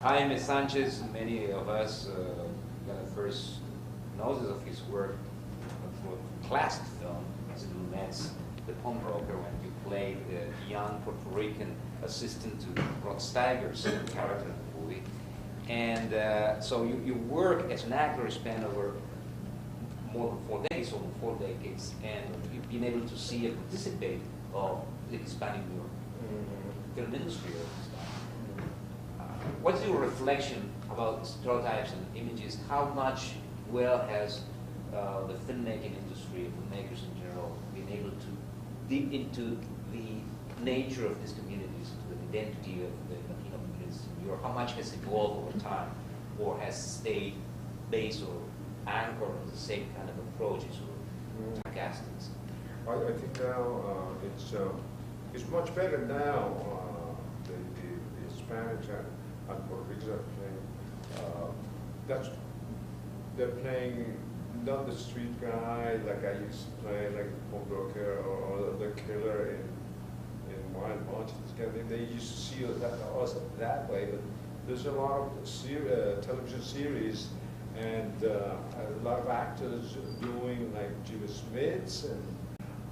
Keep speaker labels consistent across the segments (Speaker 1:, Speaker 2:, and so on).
Speaker 1: Jaime Sanchez, many of us got a first notice of his work for a classic film, as Lumet's The Pawnbroker, when you played the young Puerto Rican assistant to Rod Steiger's character in the movie. And so your work as an actor spanned over more than 4 decades, over 4 decades, and you've been able to see and participate of the Hispanic film industry of this time. What's your reflection about stereotypes and images? How much has the filmmaking industry, filmmakers in general, been able to dig into the nature of these communities, to the identity of the Latino communities in Europe? How much has evolved over time, or has stayed based or anchored on the same kind of approaches or castings?
Speaker 2: I think now it's much better now. The Hispanics and Puerto Ricans are playing. They're playing not the street guy like I used to play, like the pawnbroker or the killer in Wild Bunch. They used to see us that way, but there's a lot of television series and a lot of actors doing like Jimmy Smiths and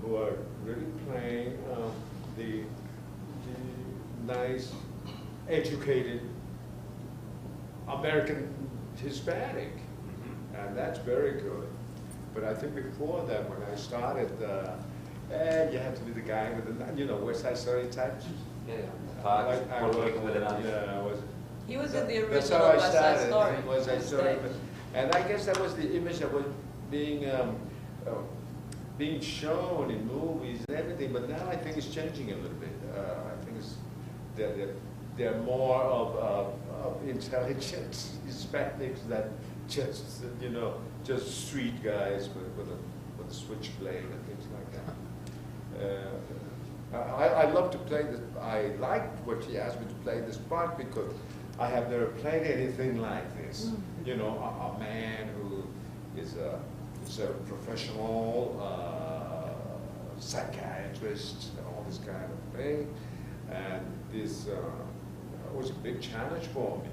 Speaker 2: who are really playing the nice, educated American Hispanic, and that's very good. But I think before that, when I started, you have to be the guy with the, West Side Story types.
Speaker 1: Yeah,
Speaker 3: he was in the original
Speaker 2: That's how I
Speaker 3: West Side
Speaker 2: started,
Speaker 3: Story.
Speaker 2: West Side Story. And I guess that was the image that was being shown in movies and everything. But now I think it's changing a little bit. I think they're more of intelligent Hispanics than just just street guys with a switchblade and things like that. I love to play this. I liked what she asked me to play this part because I have never played anything like this. A man who is a professional psychiatrist and all this kind of thing. And this was a big challenge for me.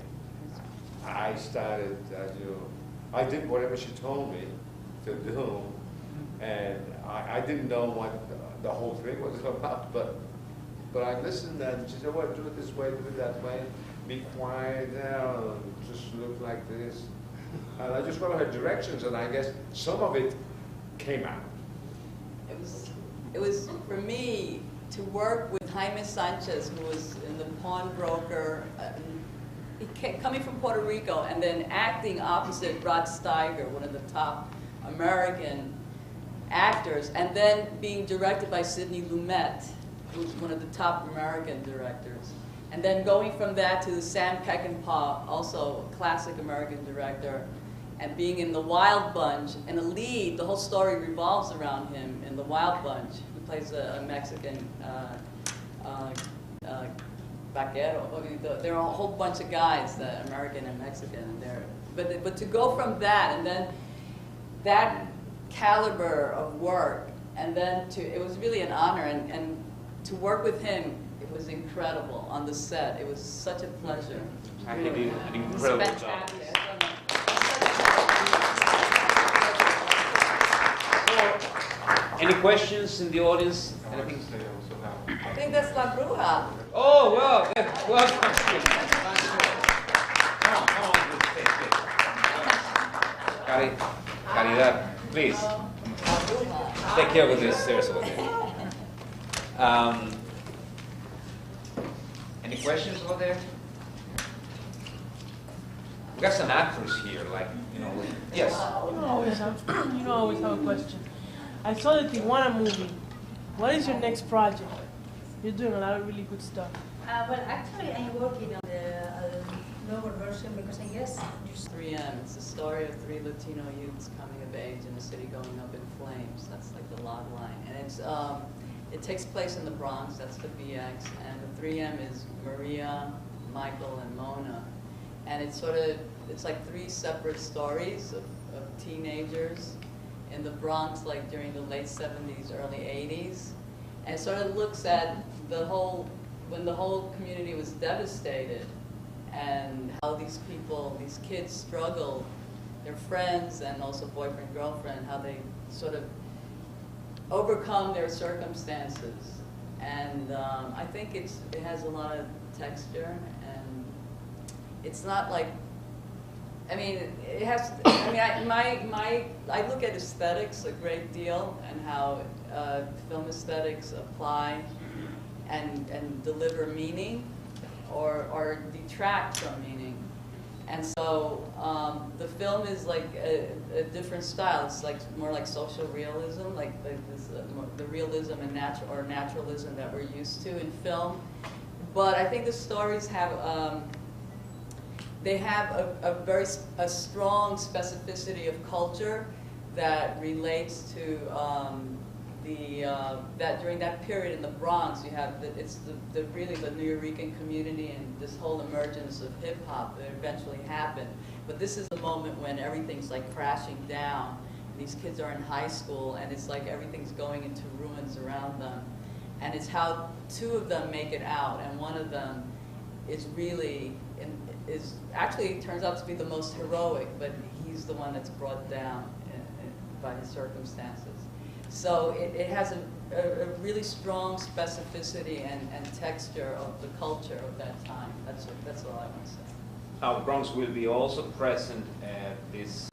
Speaker 2: I started, I did whatever she told me to do, and I didn't know what the whole thing was about, but I listened and she said, well, do it this way, do it that way, be quiet now, just look like this. And I just followed her directions, and I guess some of it came out.
Speaker 3: It was for me to work with Jaime Sanchez, who was in The Pawnbroker, coming from Puerto Rico, and then acting opposite Rod Steiger, one of the top American actors, and then being directed by Sidney Lumet, who's one of the top American directors. And then going from that to Sam Peckinpah, also a classic American director, and being in The Wild Bunch, and a lead, the whole story revolves around him in The Wild Bunch. He plays a Mexican vaquero. I mean, there are a whole bunch of guys, American and Mexican, and but to go from that, and then that caliber of work, and then it was really an honor, and to work with him, it was incredible on the set. It was such a pleasure.
Speaker 1: I think he did an incredible job. Any questions in the audience? Anything?
Speaker 3: I think that's La Bruja.
Speaker 1: Oh, well, welcome. Caridad, please. Take care of this stairs over there. Any questions over there? We got some actors here, yes.
Speaker 4: You always have a question. I saw the Tijuana movie. What is your next project? You're doing a lot of really good stuff.
Speaker 5: Well, actually, I'm working on the lower version because I guess just
Speaker 3: 3M. It's the story of 3 Latino youths coming of age in a city going up in flames. That's like the log line, and it takes place in the Bronx. That's the BX, and the 3M is Maria, Michael, and Mona, and it's like 3 separate stories of teenagers in the Bronx, like during the late 70s, early 80s, and it sort of looks at when the whole community was devastated, and how these people, these kids struggle, their friends and also boyfriend, girlfriend, how they sort of overcome their circumstances. And I think it has a lot of texture, and it's not like, I mean, it has, I mean, I look at aesthetics a great deal and how film aesthetics apply and deliver meaning or detract from meaning. And so the film is like a different style. It's like more like social realism, like this, the realism and naturalism that we're used to in film. But I think the stories have they have a strong specificity of culture that relates to that during that period in the Bronx, you have it's really the Nuyorican community and this whole emergence of hip hop that eventually happened. But this is the moment when everything's like crashing down. These kids are in high school, and it's like everything's going into ruins around them. And it's how two of them make it out, and one of them is really actually turns out to be the most heroic, but he's the one that's brought down by his circumstances. So it has a really strong specificity and texture of the culture of that time. That's all I want to say.
Speaker 1: Now, the Bronx will be also present at this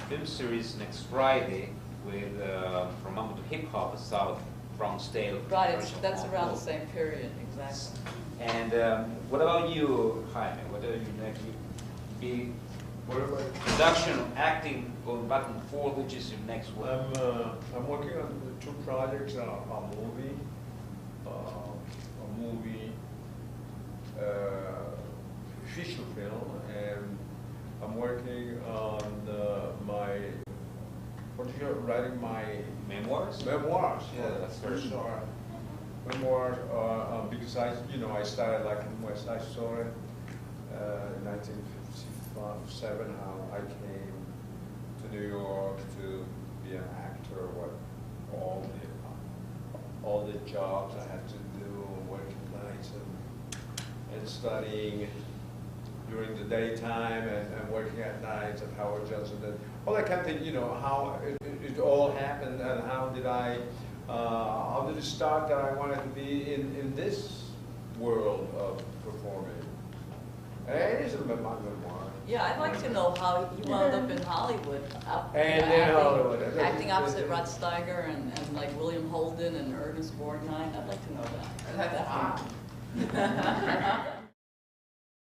Speaker 1: film series next Friday with From Mambo to Hip Hop, a South Bronx Tale.
Speaker 3: Right, that's around the same period, exactly.
Speaker 1: And what about you, Jaime? What are you next? Be production, acting, going back and forth, which is your next work?
Speaker 2: I'm working on two projects, a movie, feature film, and I'm working on writing my
Speaker 1: Memoirs?
Speaker 2: memoirs.
Speaker 1: Yeah, that's very
Speaker 2: sure. Memoirs, because I started like in West Side Story in 1957, how I came to New York to be an actor, all the jobs I had to do, working nights and studying during the daytime and working at nights at Howard Johnson. All that kind of thing, how it all happened and how did it start that I wanted to be in this world of performing. And it is a memoir.
Speaker 3: Yeah, I'd like to know how you wound up in Hollywood. Acting opposite Rod Steiger and like William Holden and Ernest Borgnine. I'd like to know that.